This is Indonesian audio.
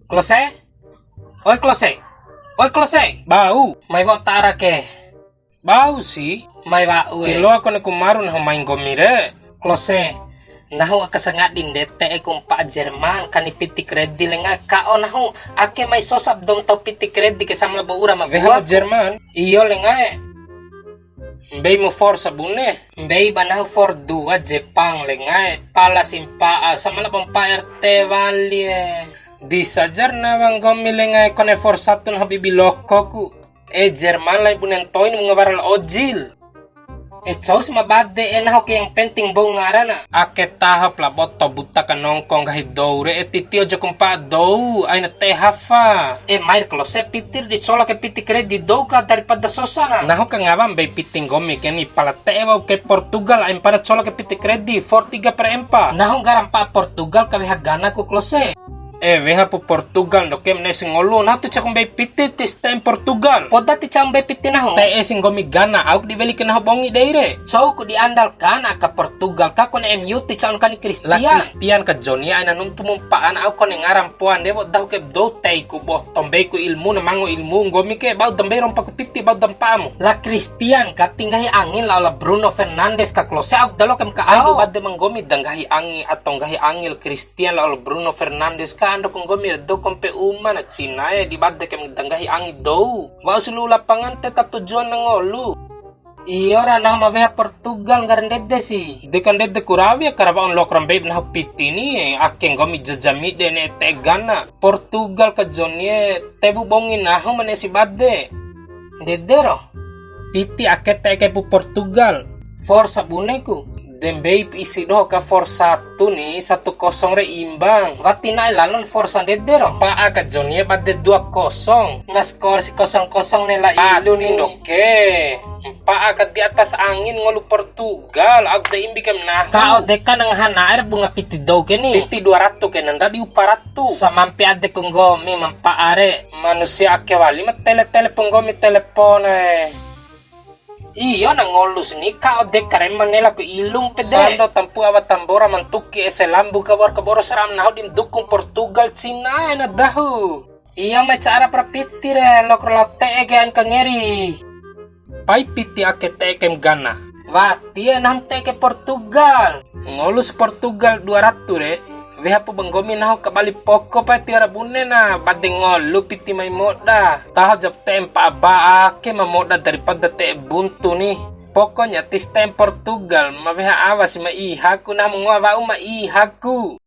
Klose? Oi klose? Oi klose? Bau, may wa tara ke. Bau sih, may wa ue. Kilo ako na kumaron na humain gomire. Klose, nahu akasangat din dete kung pa Jerman kanipiti kredi lenga kao nahu ake may sosab dom tau piti kredi kasama baura mabuha Jerman. Iyo lenga Mbay mo for sabune. Mbay ba na for dua Jepang lengay. Pala simpa sa malabang pa RT valye. Di sajar na bang gomilengay kone for satun habibiloko ku. Jerman lay bunentoy ng mga baral ojil. Chaus mabade naho kayang penting bau ngarana. Ake tahap labot to buta ka nongkong kahit dowre titio jo kumpa dow ay na tehafa. Mair klose pitir di sola ke piti kredi dow ka daripada sosana. Naho ka ngabang bay piting gomi keni palate ewa ke Portugal ay para sola ke piti kredi 43 per empa. Naho garam pa Portugal ka hagana ku klose. Veha po Portugal no kem nesing ngolo na to chakong bay piti tista in Portugal. Poda ti chang bay piti na ho. Tay esing gomigana auk di beli na bongi deire. So ko diandalkan ka Portugal ka kon MU ti chang kan Christian. La Christian ka Johnny ay nanum tumumpaan auk kon ngarampuan dewo daw ke do tay ko bo tombay ko ilmu na mango ilmu gomi ke baw dambe rom pakupiti baw dampamo. La Christian ka tinggahi angin la Bruno Fernandes ka klose auk dalo kem ka ando badde manggomi danggahi angin atong gahi angil Christian la Bruno Fernandes ka ando kung gomir do kompe uma na China di badde kem danggahi angin do. Wa sulula pangan tetap tujuan ng olu. Iyo ra na mabeha Portugal garandede si. De kandede kuravia karabaon lokram babe na piti ni akeng gomi jajami de ne tegana. Portugal ka jonye tebu bongin na ho mane si badde. Dedero. Piti akete ke pu Portugal. For sabuneku. Dembei isi do ka for 1 ni 1-0 re imbang. Wati na lalon for sa dedero. Paa ka jonye badde 2-0. Nga skor si 0-0 nila ilo ni noke. Paa ka di atas angin ngolu Portugal. Ag da imbi kem na. Kao de ka nang hanaer bunga piti do keni. Piti 200 kenan da di 400. Sa mampi ade kong gomi mampaare. Manusia akewali matele-tele penggomi telepone. Iyo nangolus ni kao de karen manela ko ilung pedre. Sando tampu awat tambora mantuki lambu kawar kaboro saram naho dim dukung Portugal Cina na dahu. Iyo may cara prapiti re lokrote egean kangeri. Pai piti ake tekem gana. Wati nante ke Portugal. Ngolus Portugal 200 re. Veha po banggomi naho kabali poko pa tiara bune na bading ngolu piti may moda. Taho jab tempa ba ake mamoda daripada te buntu ni. Pokoknya tis tem Portugal maveha awas maihaku na mga maihaku.